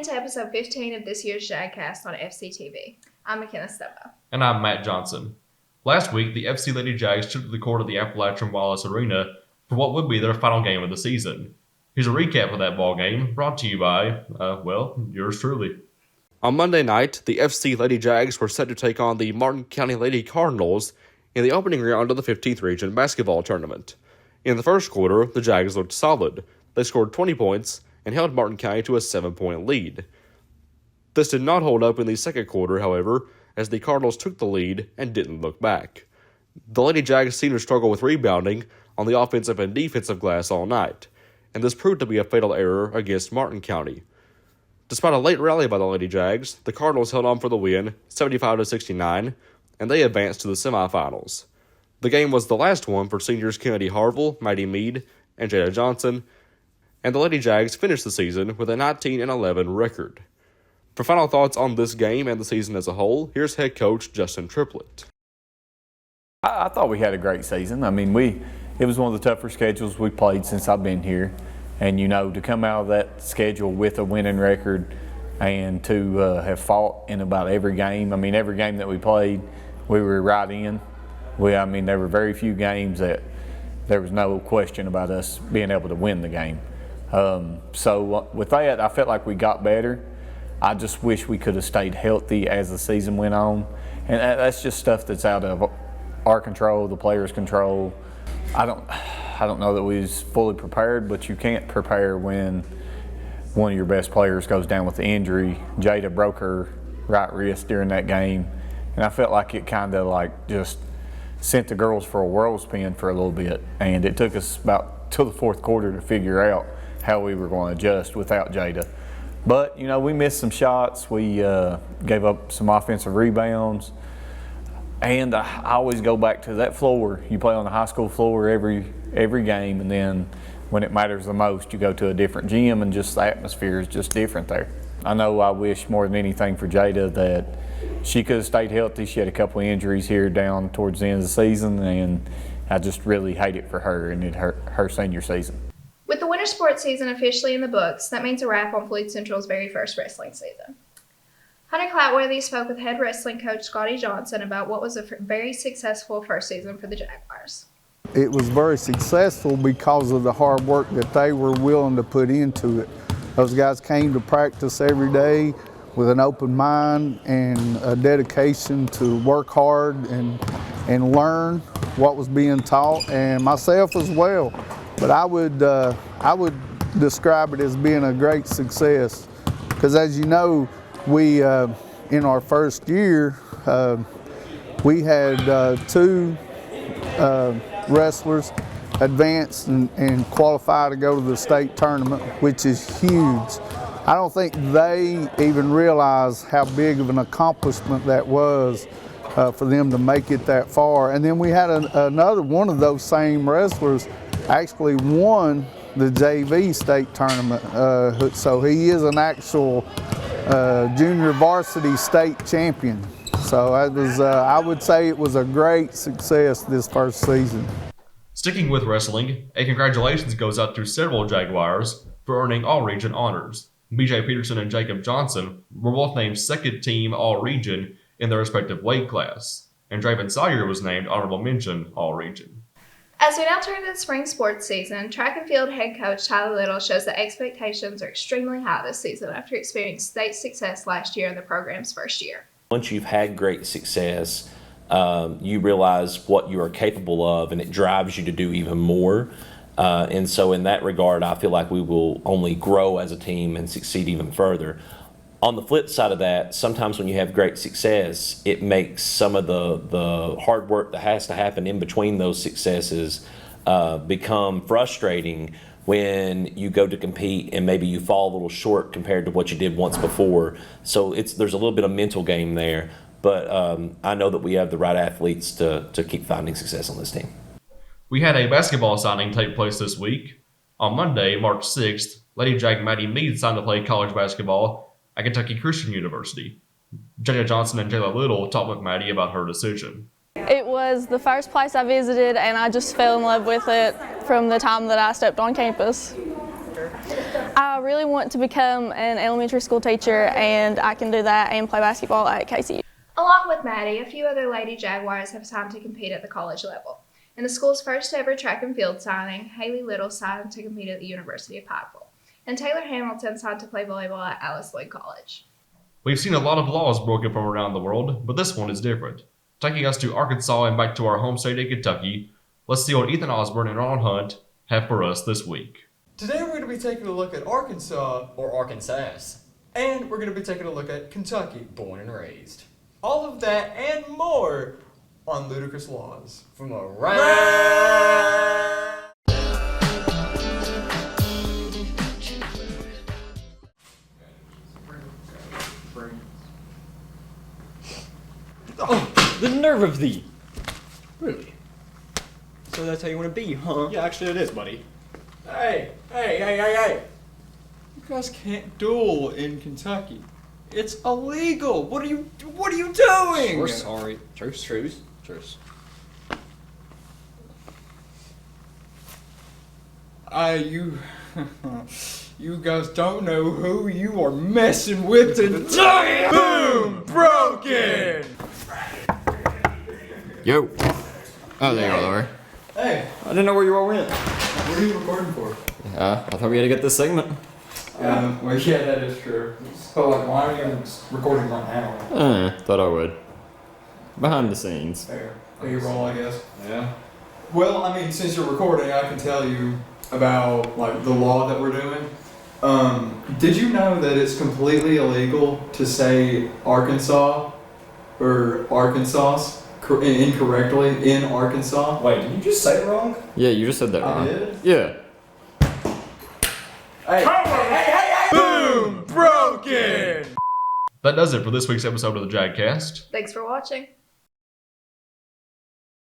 into episode 15 of this year's JagCast on FCTV. I'm MaKenna Stumbo. And I'm Matt Johnson. Last week, the FC Lady Jags took to the court of the Appalachian Wallace Arena for what would be their final game of the season. Here's a recap of that ball game, brought to you by, yours truly. On Monday night, the FC Lady Jags were set to take on the Martin County Lady Cardinals in the opening round of the 15th Region Basketball Tournament. In the first quarter, the Jags looked solid. They scored 20 points and held Martin County to a 7-point lead. This did not hold up in the second quarter, however, as the Cardinals took the lead and didn't look back. The Lady Jags seemed to struggle with rebounding on the offensive and defensive glass all night, and this proved to be a fatal error against Martin County. Despite a late rally by the Lady Jags, the Cardinals held on for the win, 75-69, and they advanced to the semifinals. The game was the last one for seniors Kennedy Harville, Maddie Mead, and Jada Johnson, and the Lady Jags finished the season with a 19-11 record. For final thoughts on this game and the season as a whole, here's head coach Justin Triplett. I thought we had a great season. I mean, it was one of the tougher schedules we played since I've been here. And, to come out of that schedule with a winning record and to have fought in about every game. I mean, every game that we played, we were right in. There were very few games that there was no question about us being able to win the game. So with that, I felt like we got better. I just wish we could have stayed healthy as the season went on. And that's just stuff that's out of our control, the players' control. I don't know that we was fully prepared, but you can't prepare when one of your best players goes down with the injury. Jada broke her right wrist during that game, and I felt like it kind of just sent the girls for a whirlspin for a little bit, and it took us about till the fourth quarter to figure out how we were going to adjust without Jada. But, we missed some shots. We gave up some offensive rebounds. And I always go back to that floor. You play on the high school floor every game, and then when it matters the most, you go to a different gym, and just the atmosphere is just different there. I know I wish more than anything for Jada that she could have stayed healthy. She had a couple of injuries here down towards the end of the season, and I just really hate it for her and it hurt her senior season. With the winter sports season officially in the books, that means a wrap on Floyd Central's very first wrestling season. Hunter Clatworthy spoke with head wrestling coach Scotty Johnson about what was a very successful first season for the Jaguars. It was very successful because of the hard work that they were willing to put into it. Those guys came to practice every day with an open mind and a dedication to work hard and learn what was being taught, and myself as well. But I would describe it as being a great success because, as you know, we in our first year we had two wrestlers advance and qualify to go to the state tournament, which is huge. I don't think they even realize how big of an accomplishment that was for them to make it that far. And then we had another one of those same wrestlers actually won the JV state tournament, so he is an actual junior varsity state champion. So I would say it was a great success this first season. Sticking with wrestling, a congratulations goes out to several Jaguars for earning All-Region honors. BJ Peterson and Jacob Johnson were both named second team All-Region in their respective weight class, and Draven Sawyer was named Honorable Mention All-Region. As we now turn to the spring sports season, track and field head coach Tyler Little shows that expectations are extremely high this season after experiencing state success last year in the program's first year. Once you've had great success, you realize what you are capable of, and it drives you to do even more. And so in that regard, I feel like we will only grow as a team and succeed even further. On the flip side of that, sometimes when you have great success, it makes some of the hard work that has to happen in between those successes become frustrating when you go to compete and maybe you fall a little short compared to what you did once before. So there's a little bit of mental game there, but I know that we have the right athletes to keep finding success on this team. We had a basketball signing take place this week. On Monday, March 6th, Lady Jag Maddie Mead signed to play college basketball at Kentucky Christian University. Jada Johnson and Jayla Little talked with Maddie about her decision. It was the first place I visited, and I just fell in love with it from the time that I stepped on campus. I really want to become an elementary school teacher, and I can do that and play basketball at KCU. Along with Maddie, a few other Lady Jaguars have signed to compete at the college level. In the school's first ever track and field signing, Haley Little signed to compete at the University of Pikeville, and Taylor Hamilton signed to play volleyball at Alice Lloyd College. We've seen a lot of laws broken from around the world, but this one is different. Taking us to Arkansas and back to our home state in Kentucky, let's see what Ethan Osborne and Ronald Hunt have for us this week. Today we're going to be taking a look at Arkansas, or Arkansas, and we're going to be taking a look at Kentucky, born and raised. All of that and more on ludicrous laws from around. Oh, the nerve of thee! Really? So that's how you want to be, huh? Yeah, actually it is, buddy. Hey! You guys can't duel in Kentucky. It's illegal. What are you doing? We're sorry. Truce. You guys don't know who you are messing with today. Boom! Broken! Yo. Oh, there you are, Laura. Hey, I didn't know where you all went. what are you recording for? I thought we had to get this segment. Well, yeah, that is true. So, like, why are you recording right now? Thought I would. Behind the scenes. Fair. A-roll, I guess. Yeah. Well, I mean, since you're recording, I can tell you about, like, the law that we're doing. Did you know that it's completely illegal to say Arkansas or Arkansas incorrectly in Arkansas? Wait, did you just say it wrong? Yeah, you just said that wrong. I did? Yeah. Hey! Boom! Broken! That does it for this week's episode of the JagCast. Thanks for watching.